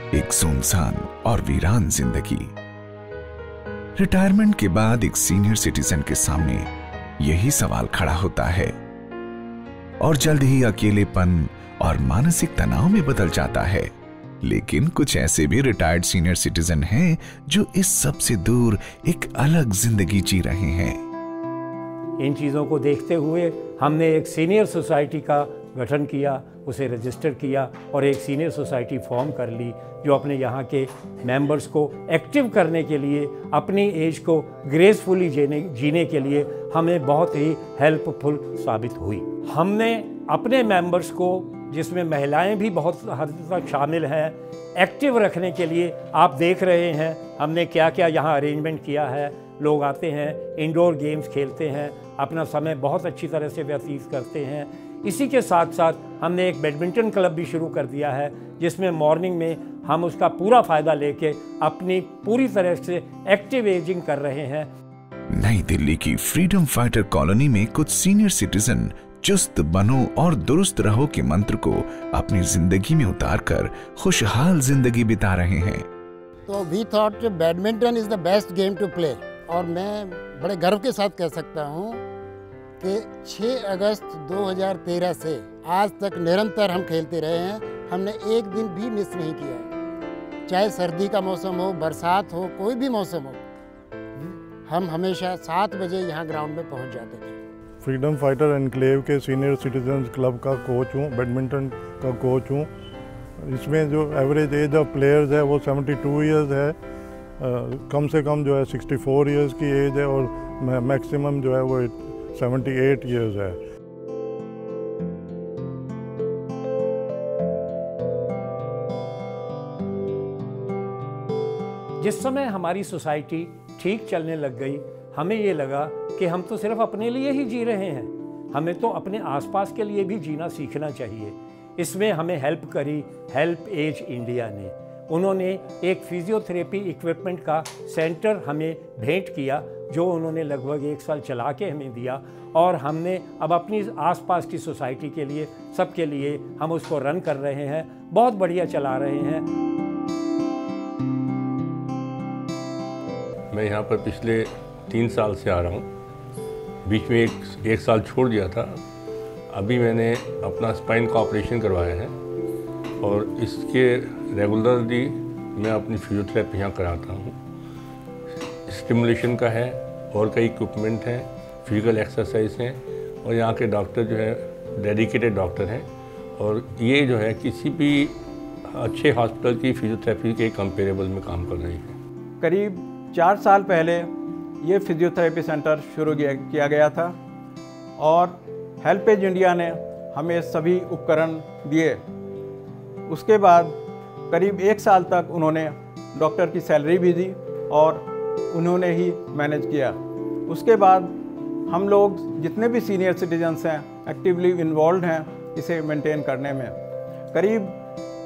एक सुनसान और वीरान जिंदगी। रिटायरमेंट के बाद एक सीनियर सिटीजन के सामने यही सवाल खड़ा होता है और जल्द ही अकेलेपन और मानसिक तनाव में बदल जाता है। लेकिन कुछ ऐसे भी रिटायर्ड सीनियर सिटीजन हैं जो इस सब से दूर एक अलग जिंदगी जी रहे हैं। इन चीज़ों को देखते हुए हमने एक सीनियर सोसाइटी का गठन किया, उसे रजिस्टर किया और एक सीनियर सोसाइटी फॉर्म कर ली जो अपने यहाँ के मेंबर्स को एक्टिव करने के लिए, अपनी एज को ग्रेसफुली जीने के लिए हमें बहुत ही हेल्पफुल साबित हुई। हमने अपने मेंबर्स को, जिसमें महिलाएं भी बहुत हद तक शामिल हैं, एक्टिव रखने के लिए आप देख रहे हैं हमने क्या क्या यहाँ अरेंजमेंट किया है। लोग आते हैं, इंडोर गेम्स खेलते हैं, अपना समय बहुत अच्छी तरह से व्यतीत करते हैं। इसी के साथ साथ हमने एक बैडमिंटन क्लब भी शुरू कर दिया है जिसमें मॉर्निंग में हम उसका पूरा फ़ायदा लेके अपनी पूरी तरह से एक्टिव एजिंग कर रहे हैं। नई दिल्ली की फ्रीडम फाइटर कॉलोनी में कुछ सीनियर सिटीजन चुस्त बनो और दुरुस्त रहो के मंत्र को अपनी जिंदगी में उतारकर खुशहाल जिंदगी बिता रहे हैं। तो we thought badminton is the best game to play और मैं बड़े गर्व के साथ कह सकता हूँ कि 6 अगस्त 2013 से आज तक निरंतर हम खेलते रहे हैं। हमने एक दिन भी मिस नहीं किया है। चाहे सर्दी का मौसम हो, बरसात हो, कोई भी मौसम हो, हम हमेशा 7 बजे यहाँ ग्राउंड में पहुँच जाते थे। फ्रीडम फाइटर एनक्लेव के सीनियर सिटीजन्स क्लब का कोच हूँ, बैडमिंटन का कोच हूँ। इसमें जो एवरेज एज ऑफ प्लेयर्स है वो 72 इयर्स है। कम से कम जो है 64 इयर्स की एज है और मैक्सिमम जो है वो 78 इयर्स है। जिस समय हमारी सोसाइटी ठीक चलने लग गई, हमें ये लगा कि हम तो सिर्फ अपने लिए ही जी रहे हैं, हमें तो अपने आसपास के लिए भी जीना सीखना चाहिए। इसमें हमें हेल्प करी हेल्प एज इंडिया ने। उन्होंने एक फिजियोथेरेपी इक्विपमेंट का सेंटर हमें भेंट किया जो उन्होंने लगभग 1 साल चला के हमें दिया और हमने अब अपनी आसपास की सोसाइटी के लिए, सबके लिए हम उसको रन कर रहे हैं। बहुत बढ़िया चला रहे हैं। मैं यहाँ पर पिछले 3 साल से आ रहा हूँ। बीच में एक साल छोड़ दिया था। अभी मैंने अपना स्पाइन का ऑपरेशन करवाया है और इसके रेगुलरली मैं अपनी फिजियोथेरेपी यहाँ कराता हूँ। स्टिमुलेशन का है और कई इक्विपमेंट हैं, फिजिकल एक्सरसाइज हैं और यहाँ के डॉक्टर जो है डेडिकेटेड डॉक्टर हैं और ये जो है किसी भी अच्छे हॉस्पिटल की फिजियोथेरेपी के कंपेरेबल में काम कर रही है। करीब 4 साल पहले ये फिजियोथेरेपी सेंटर शुरू किया गया था और हेल्प एज इंडिया ने हमें सभी उपकरण दिए। उसके बाद करीब 1 साल तक उन्होंने डॉक्टर की सैलरी भी दी और उन्होंने ही मैनेज किया। उसके बाद हम लोग जितने भी सीनियर सिटीजन्स हैं एक्टिवली इन्वॉल्व हैं इसे मेंटेन करने में। करीब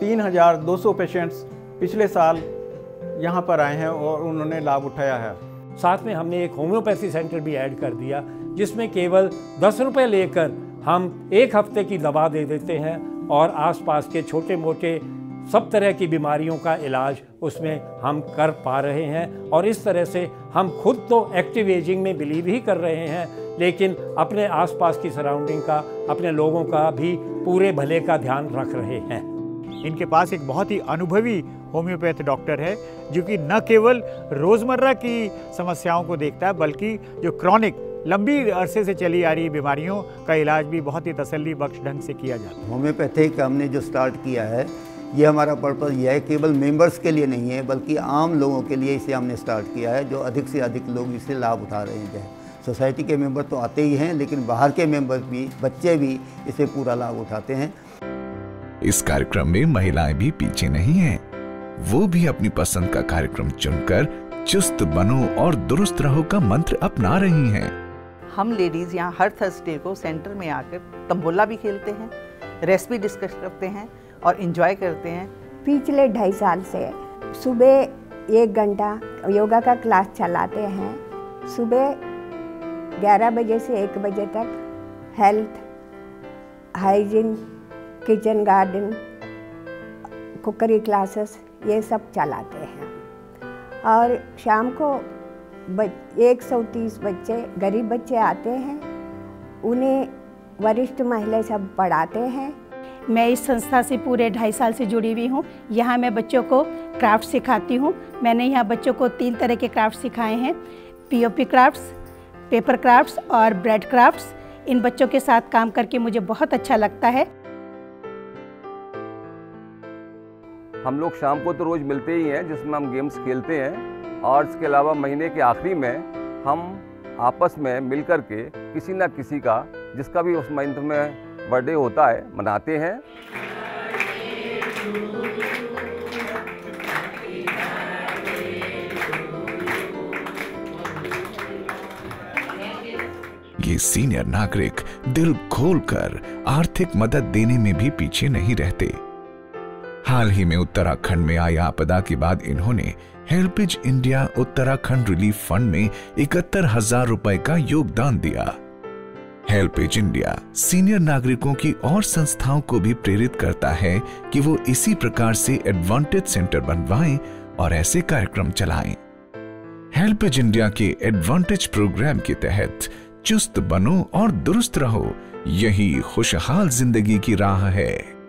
3200 पेशेंट्स पिछले साल यहाँ पर आए हैं और उन्होंने लाभ उठाया है। साथ में हमने एक होम्योपैथी सेंटर भी ऐड कर दिया जिसमें केवल 10 रुपये लेकर हम 1 हफ्ते की दवा दे देते हैं और आसपास के छोटे मोटे सब तरह की बीमारियों का इलाज उसमें हम कर पा रहे हैं। और इस तरह से हम खुद तो एक्टिव एजिंग में बिलीव ही कर रहे हैं, लेकिन अपने आसपास की सराउंडिंग का, अपने लोगों का भी पूरे भले का ध्यान रख रहे हैं। इनके पास एक बहुत ही अनुभवी होम्योपैथ डॉक्टर है जो कि न केवल रोज़मर्रा की समस्याओं को देखता है बल्कि जो क्रॉनिक लंबी अरसे से चली आ रही बीमारियों का इलाज भी बहुत ही तसल्ली बख्श ढंग से किया जाता है। होम्योपैथिक हमने जो स्टार्ट किया है, ये हमारा पर्पज़ यह है केवल मेंबर्स के लिए नहीं है बल्कि आम लोगों के लिए इसे हमने स्टार्ट किया है, जो अधिक से अधिक लोग इससे लाभ उठा रहे हैं। सोसाइटी के मेंबर तो आते ही हैं लेकिन बाहर के मेंबर भी, बच्चे भी इसे पूरा लाभ उठाते हैं। इस कार्यक्रम में महिलाएं भी पीछे नहीं हैं। वो भी अपनी पसंद का कार्यक्रम चुनकर चुस्त बनो और दुरुस्त रहो का मंत्र अपना रही हैं। हम लेडीज़ यहाँ हर थर्सडे को सेंटर में आकर तंबोला भी खेलते हैं, रेसिपी डिस्कस करते हैं और एंजॉय करते हैं। पिछले 2.5 साल से सुबह 1 घंटा योगा का क्लास चलाते हैं। सुबह 11 बजे से 1 बजे तक हेल्थ, हाइजीन, किचन गार्डन, कुकरी क्लासेस ये सब चलाते हैं। और शाम को 130 बच्चे, गरीब बच्चे आते हैं, उन्हें वरिष्ठ महिला सब पढ़ाते हैं। मैं इस संस्था से पूरे 2.5 साल से जुड़ी हुई हूँ। यहाँ मैं बच्चों को क्राफ्ट सिखाती हूँ। मैंने यहाँ बच्चों को 3 तरह के क्राफ्ट सिखाए हैं, पीओपी क्राफ्ट्स, पेपर क्राफ्ट्स और ब्रेड क्राफ्ट्स। इन बच्चों के साथ काम करके मुझे बहुत अच्छा लगता है। हम लोग शाम को तो रोज़ मिलते ही हैं, जिसमें हम गेम्स खेलते हैं, और इसके अलावा महीने के आखिरी में हम आपस में मिलकर के किसी न किसी का, जिसका भी उस मंथ में बर्थडे होता है, मनाते हैं। ये सीनियर नागरिक दिल खोलकर आर्थिक मदद देने में भी पीछे नहीं रहते। हाल ही में उत्तराखंड में आई आपदा के बाद इन्होंने HelpAge India Uttarakhand relief fund में 71,000 रुपए का योगदान दिया। हेल्पेज इंडिया सीनियर नागरिकों की और संस्थाओं को भी प्रेरित करता है कि वो इसी प्रकार से एडवांटेज सेंटर बनवाएं और ऐसे कार्यक्रम चलाएं। हेल्पेज इंडिया के एडवांटेज प्रोग्राम के तहत चुस्त बनो और दुरुस्त रहो, यही खुशहाल जिंदगी की राह है।